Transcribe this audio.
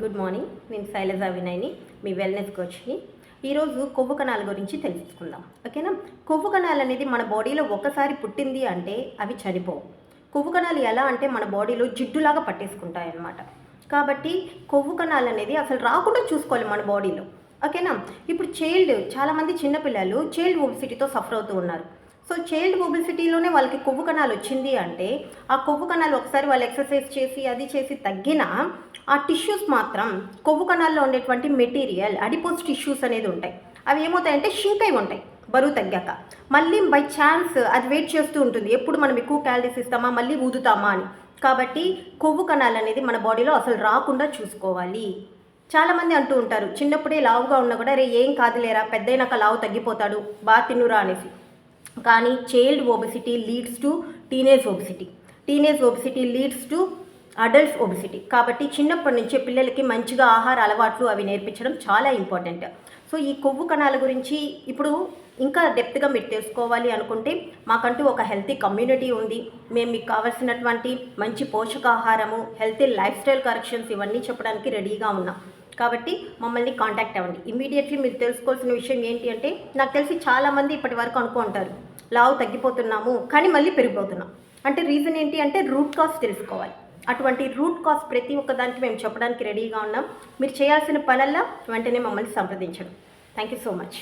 Good morning. నేను శైలజ వినయ్ని, మీ wellness కోచ్ని. ఈరోజు కొవ్వు కణాల గురించి తెలుసుకుందాం, ఓకేనా? కొవ్వు కణాలు అనేది మన బాడీలో ఒకసారి పుట్టింది అంటే అవి చనిపోవు. కొవ్వు కణాలు ఎలా అంటే మన బాడీలో జిడ్డులాగా పట్టేసుకుంటాయి అన్నమాట. కాబట్టి కొవ్వు కణాలు అనేది అసలు రాకుండా చూసుకోవాలి మన బాడీలో, ఓకేనా? ఇప్పుడు చాలామంది చిన్నపిల్లలు చైల్డ్ ఒబిసిటీతో సఫర్ అవుతూ ఉన్నారు. సో చైల్డ్ ఒబిసిటీలోనే వాళ్ళకి కొవ్వు కణాలు వచ్చింది అంటే ఆ కొవ్వు కణాలు ఒకసారి వాళ్ళు ఎక్సర్సైజ్ చేసి అది చేసి తగ్గినా ఆ టిష్యూస్ మాత్రం కొవ్వు కణాల్లో ఉండేటువంటి మెటీరియల్ అడిపోస్ టిష్యూస్ అనేది ఉంటాయి. అవి ఏమవుతాయంటే షింక్ అయి ఉంటాయి బరువు తగ్గాక. మళ్ళీ బై ఛాన్స్ అది వెయిట్ చేస్తూ ఉంటుంది, ఎప్పుడు మనం ఎక్కువ క్యాలరీస్ ఇస్తామా మళ్ళీ ఊదుతామా అని. కాబట్టి కొవ్వు కణాలు అనేది మన బాడీలో అసలు రాకుండా చూసుకోవాలి. చాలామంది అంటూ ఉంటారు, చిన్నప్పుడే లావుగా ఉన్నా కూడా రే ఏం కాదులేరా పెద్దయినాక లావు తగ్గిపోతాడు బాగా తిన్నురా అనేసి. కానీ child obesity leads to teenage obesity, teenage obesity leads to adults obesity. కాబట్టి చిన్నప్పటి నుంచే పిల్లలకి మంచిగా ఆహార అలవాట్లు అవి నేర్పించడం చాలా ఇంపార్టెంట్. సో ఈ కొవ్వు కణాల గురించి ఇప్పుడు ఇంకా డెప్త్గా మీరు తెలుసుకోవాలి అనుకుంటే మాకంటూ ఒక హెల్తీ కమ్యూనిటీ ఉంది. మేము మీకు కావాల్సినటువంటి మంచి పోషకాహారము, హెల్తీ లైఫ్ స్టైల్ కరెక్షన్స్ ఇవన్నీ చెప్పడానికి రెడీగా ఉన్నాం. కాబట్టి మమ్మల్ని కాంటాక్ట్ అవ్వండి. ఇమీడియట్లీ మీరు తెలుసుకోవాల్సిన విషయం ఏంటి అంటే, నాకు తెలిసి చాలామంది ఇప్పటి వరకు అనుకుంటారు లావు తగ్గిపోతున్నాము కానీ మళ్ళీ పెరిగిపోతున్నాం అంటే రీజన్ ఏంటి అంటే రూట్ కాజ్ తెలుసుకోవాలి. అటువంటి రూట్ కాజ్ ప్రతి ఒక్కదానికి మేము చెప్పడానికి రెడీగా ఉన్నాం. మీరు చేయాల్సిన పనల్లా వెంటనే మమ్మల్ని సంప్రదించడం. Thank you so much.